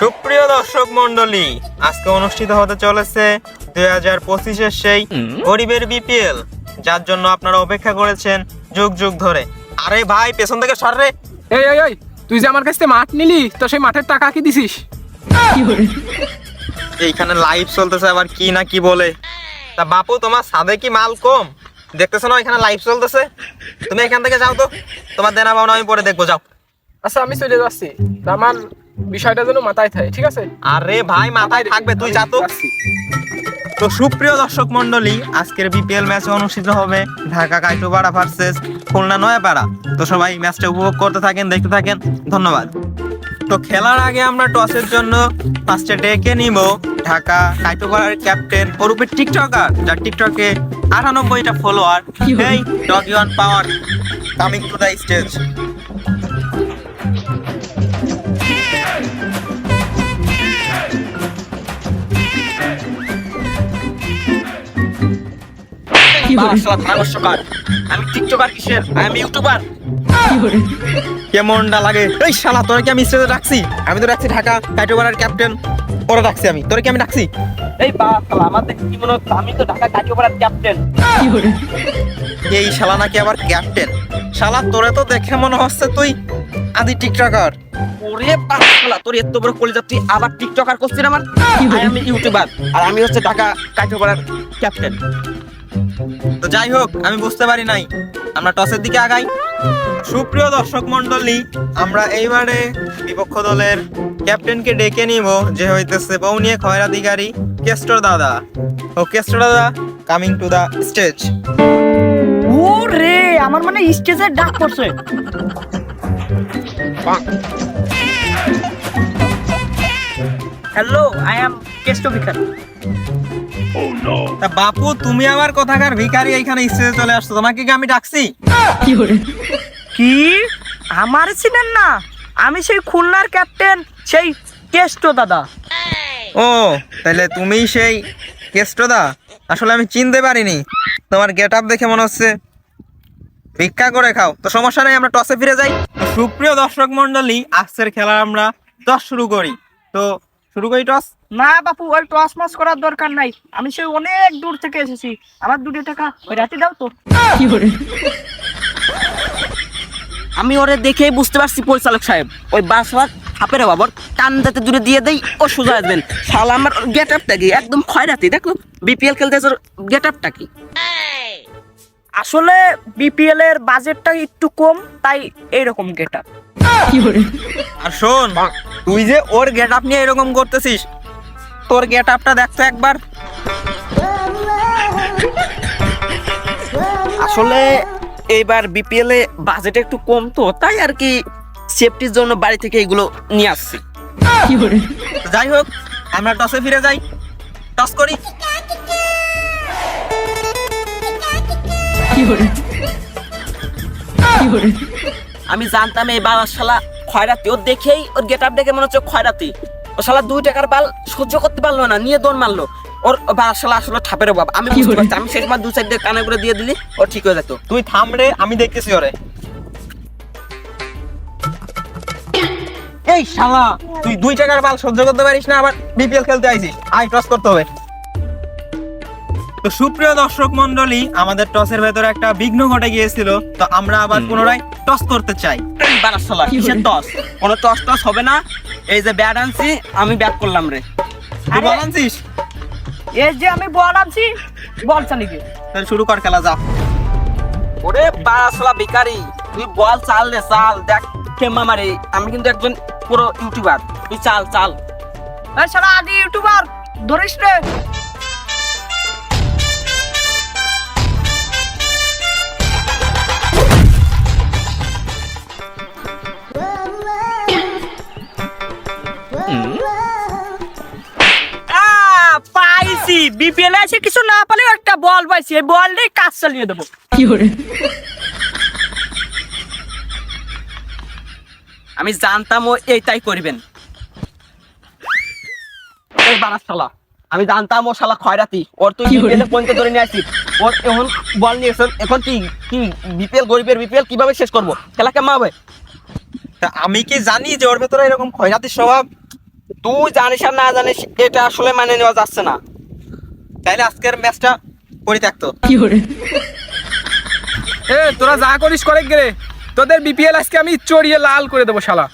সুপ্রিয় দর্শক মন্ডলী, আজকে অনুষ্ঠিত হতে চলেছে 2025-এর সেই গরিবের বিপিএল, যার জন্য আপনারা অপেক্ষা করেছেন যুগ যুগ ধরে। আরে ভাই, পেছন থেকে সর রে। এই এই এই, তুই যে আমার কাছ থেকে মাঠ নিলি, তো সেই মাঠের টাকা কি দিছিস? এইখানে লাইভ চলতেছে, আবার কি না কি বলে। তা বাপু, তোমার সাদে কি মাল কম দেখতেছো না? এখানে লাইভ চলতেছে, তুমি এখান থেকে যাও তো। তোমার দেনা পাওনা আমি পরে দেখবো, যাও। আচ্ছা, আমি চলে যাচ্ছি। তা আমার বিষয়টা যেন মাথায় থাকে, ঠিক আছে? আরে ভাই, মাথায় থাকবে, তুই যা তো। তো সুপ্রিয় দর্শক মন্ডলী, আজকের বিপিএল ম্যাচ অনুষ্ঠিত হবে ঢাকা কাইটুপাড়া ভার্সেস খুলনা নয়াপাড়া। তো সবাই ম্যাচটা উপভোগ করতে থাকেন, দেখতে থাকেন, ধন্যবাদ। তো খেলার আগে আমরা টসের জন্য ফার্স্টে ডেকে নিব ঢাকা কাইটুপাড়ার ক্যাপ্টেন ওরূপে টিকটকার, যার টিকটকে 98টা ফলোয়ার। এই ডগ ইউন power coming to the stage. আমি টিকটকার কিসের, আমি ইউটিউবার। কেমনটা লাগে? এই শালা, তোরা কি আমি স্টেজে রাখছি? আমি তো রাখছি ঢাকা কাইটুপাড়ার ক্যাপ্টেন, ওরা রাখছি আমি, তোরা কি আমি রাখছি? এই শালা, আমার দেখে কি মনে হচ্ছে আমি তো ঢাকা কাটিওপাড়ার ক্যাপ্টেন। এই শালা নাকি আবার ক্যাপ্টেন? শালা, তোরে তো দেখে মনে হচ্ছে তুই আদি টিকটকার। ওরে শালা, তোর এত বড় কলিজা, তুই আবার টিকটকার করছিস আমার? আমি ইউটিউবার, আর আমি হচ্ছে ঢাকা কাটিওপাড়ার ক্যাপ্টেন। তো যাই হোক, আমি বুঝতে পারি নাই, আমরা টসের দিকে আগাই। সুপ্রিয় দর্শক মন্ডলী, আমরা এইবারে বিপক্ষ দলের ক্যাপ্টেনকে ডেকে নিব, যে হইতেছে বৌনিয়া খয়রাধিকারী কেস্টর দাদা। ও কেস্টর দাদা, কামিং টু দা স্টেজ। ওরে, আমার মানে স্টেজের ডাক পড়ছে। হ্যালো, আই এম কেস্টো ভিখারি। তা বাপু, তুমি আমার কথাকার ভিখারি এইখানে স্টেজে চলে আসছো, তোমাকে কি আমি ডাকছি? কি আমার ছিলেন না? আমি সেই খুলনার ক্যাপ্টেন, সেই কেস্টো দাদা। ও, তাহলে তুমি সেই কেষ্টদা? আসলে আমি চিনতে পারিনি, তোমার গেট আপ দেখে মনে হচ্ছে ভিক্ষা করে খাও। তো সমস্যা নেই, আমরা টসে ফিরে যাই। সুপ্রিয় দর্শক মন্ডলী, আজকের খেলা আমরা টস শুরু করি। তো শুরু করি টস। না বাপু, ওই টস মাস করার দরকার নাই। আমি সেই অনেক দূর থেকে এসেছি, আমার 2 টাকা ওই রাতে দাও তো। আমি ওরে দেখেই বুঝতে পারছি পরিচালক সাহেব, ওই বাসওয়ার হাপের বাবর কান্দাতে দূরে দিয়ে দেই, ও সোজা আসবেন। শালা, আমার গেট আপটা কি একদম খয়রাতি, দেখো বিপিএল খেলতে গেট আপটা কি। আসলে বিপিএল এর বাজেটটা একটু কম, তাই এইরকম গেট আপ। আর শোন, তুই যে ওর গেট আপ নিয়ে এরকম করতেছিস, তোর গেট আপটা দেখতো একবার। আসলে এইবার বিপিএল এ বাজেট একটু কম, তো তাই আর কি সেফটির জন্য বাড়ি থেকে এগুলো নিয়ে আসছি। যাই হোক, আমরা টসে ফিরে যাই, টস করি। আমি জানতাম এই বাবার শালা খয়রাতি, ওর দেখেই ওর গেট আপ দেখে মনে হচ্ছে খয়রাতি। ও শালা 2 টাকার বাল সহ্য করতে পারলো না, নিয়ে দৌড় মারলো। ওর বাবার শালা আসলে ঠাপের বাবা, আমি বুঝতে পারছি। আমি শেষ মাস 2 সাইড দিয়ে কানে করে দিয়ে দিলি, ও ঠিক হয়ে যেত। তুই থাম রে, আমি দেখতেছি ওরে। এই শালা, তুই 2 টাকার বাল সহ্য করতে পারিস না, আবার বিপিএল খেলতে আইছিস? আই টস করতে হবে। তো সুপ্রিয় দর্শক মন্ডলী, আমাদের টসের ভেতরে একটা বিঘ্ন ঘটে গিয়েছিল, তো আমরা আবার পুনরায় টস করতে চাই। এই বাবার শালা কিসের টস? কোনো টস টস হবে না। এই যে ব্যাট আনছি, আমি ব্যাট করলাম রে। তুই বল আনছিস? এই যে আমি বল আনছি, বল চালি গে। তাহলে শুরু কর খেলা, যা। ওরে বাবা শালা ভিখারি, তুই বল চাল রে, চাল। দেখ কেমা মারে, আমি কিন্তু একজন পুরো ইউটিউবার। তুই চাল চাল। এই শালা আদি ইউটিউবার, ধরিস রে। পাইছি, বিপিএল আছে কিছু না পালেও একটা বল পাইছি, এই বল দিয়ে কাজ চালিয়ে দেবো। আমি জানতাম ও এইটাই করবেন। এই বারাস শালা, আমি জানতাম ও শালা খয়রাতি। ওর তুই বিপিএল পয়েন্টে ধরে নিয়ে আসছিস, ওর এখন বল নিয়ে এখন কি কি বিপিএল, গরিবের বিপিএল কিভাবে শেষ করবো? খেলা কেমন হবে? তা আমি কি জানি যে ওর ভেতরে এরকম খয়রাতির স্বভাব? তুই জানিস আর না জানিস এটা আসলে মানে নেওয়া যাচ্ছে না। তাইলে আজকের ম্যাচটা পরিত্যক্ত। তোরা যা করিস করে গেলে, তোদের বিপিএল আজকে আমি চড়িয়ে লাল করে দেবো শালা।